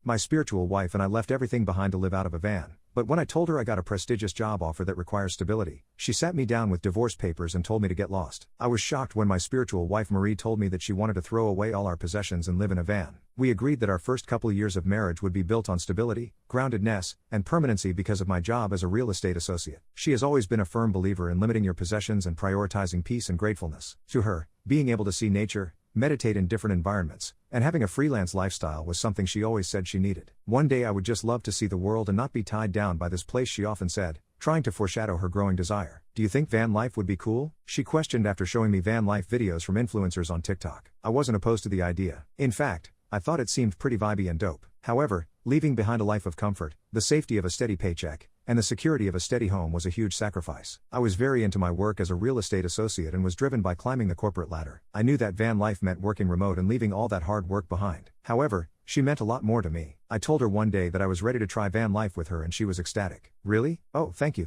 My spiritual wife and I left everything behind to live out of a van. But when I told her I got a prestigious job offer that requires stability, she sat me down with divorce papers and told me to get lost. I was shocked when my spiritual wife Marie told me that she wanted to throw away all our possessions and live in a van. We agreed that our first couple years of marriage would be built on stability, groundedness, and permanency because of my job as a real estate associate. She has always been a firm believer in limiting your possessions and prioritizing peace and gratefulness. To her, being able to see nature, meditate in different environments, and having a freelance lifestyle was something she always said she needed. One day I would just love to see the world and not be tied down by this place, she often said, trying to foreshadow her growing desire. Do you think van life would be cool? She questioned after showing me van life videos from influencers on TikTok. I wasn't opposed to the idea. In fact, I thought it seemed pretty vibey and dope. However, leaving behind a life of comfort, the safety of a steady paycheck, and the security of a steady home was a huge sacrifice. I was very into my work as a real estate associate and was driven by climbing the corporate ladder. I knew that van life meant working remote and leaving all that hard work behind. However, she meant a lot more to me. I told her one day that I was ready to try van life with her and she was ecstatic. Really? Oh, thank you.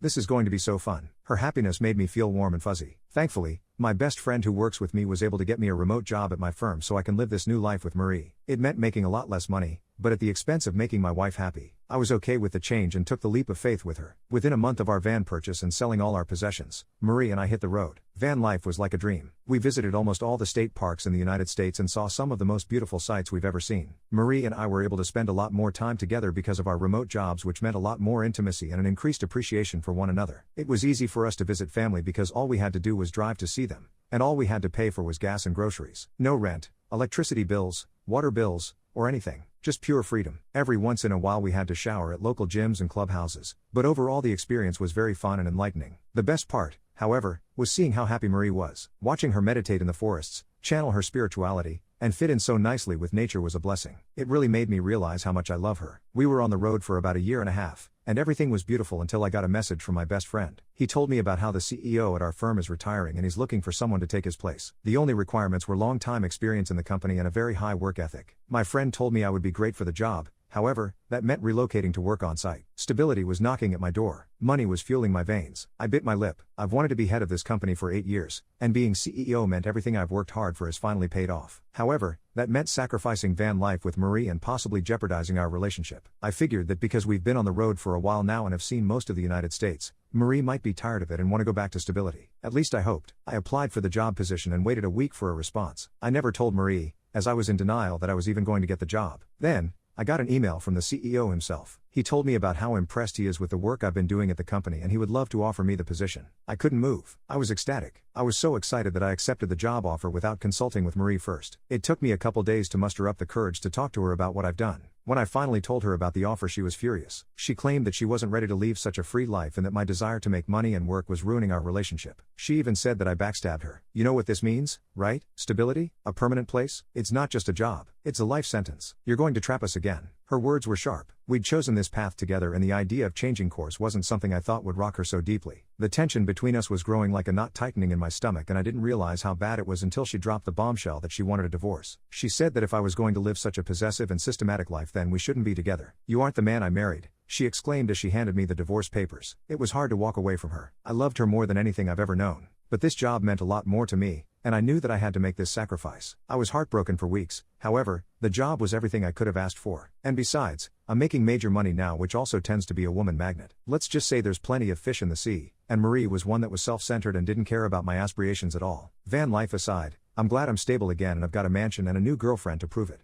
This is going to be so fun. Her happiness made me feel warm and fuzzy. Thankfully, my best friend who works with me was able to get me a remote job at my firm so I can live this new life with Marie. It meant making a lot less money, but at the expense of making my wife happy. I was okay with the change and took the leap of faith with her. Within a month of our van purchase and selling all our possessions, Marie and I hit the road. Van life was like a dream. We visited almost all the state parks in the United States and saw some of the most beautiful sights we've ever seen. Marie and I were able to spend a lot more time together because of our remote jobs, which meant a lot more intimacy and an increased appreciation for one another. It was easy for us to visit family because all we had to do was drive to see them, and all we had to pay for was gas and groceries. No rent, electricity bills, water bills, or anything. Just pure freedom. Every once in a while we had to shower at local gyms and clubhouses, but overall the experience was very fun and enlightening. The best part, however, was seeing how happy Marie was. Watching her meditate in the forests, channel her spirituality, and fit in so nicely with nature was a blessing. It really made me realize how much I love her. We were on the road for about a year and a half, and everything was beautiful until I got a message from my best friend. He told me about how the CEO at our firm is retiring and he's looking for someone to take his place. The only requirements were long time experience in the company and a very high work ethic. My friend told me I would be great for the job. However, that meant relocating to work on site. Stability was knocking at my door. Money was fueling my veins. I bit my lip. I've wanted to be head of this company for 8 years, and being CEO meant everything I've worked hard for has finally paid off. However, that meant sacrificing van life with Marie and possibly jeopardizing our relationship. I figured that because we've been on the road for a while now and have seen most of the United States, Marie might be tired of it and want to go back to stability. At least I hoped. I applied for the job position and waited a week for a response. I never told Marie, as I was in denial, that I was even going to get the job. Then, I got an email from the CEO himself. He told me about how impressed he is with the work I've been doing at the company and he would love to offer me the position. I couldn't move. I was ecstatic. I was so excited that I accepted the job offer without consulting with Marie first. It took me a couple days to muster up the courage to talk to her about what I've done. When I finally told her about the offer, she was furious. She claimed that she wasn't ready to leave such a free life and that my desire to make money and work was ruining our relationship. She even said that I backstabbed her. You know what this means, right? Stability? A permanent place? It's not just a job. It's a life sentence. You're going to trap us again. Her words were sharp. We'd chosen this path together and the idea of changing course wasn't something I thought would rock her so deeply. The tension between us was growing like a knot tightening in my stomach and I didn't realize how bad it was until she dropped the bombshell that she wanted a divorce. She said that if I was going to live such a possessive and systematic life then we shouldn't be together. You aren't the man I married, she exclaimed as she handed me the divorce papers. It was hard to walk away from her. I loved her more than anything I've ever known. But this job meant a lot more to me, and I knew that I had to make this sacrifice. I was heartbroken for weeks. However, the job was everything I could have asked for. And besides, I'm making major money now, which also tends to be a woman magnet. Let's just say there's plenty of fish in the sea, and Marie was one that was self-centered and didn't care about my aspirations at all. Van life aside, I'm glad I'm stable again and I've got a mansion and a new girlfriend to prove it.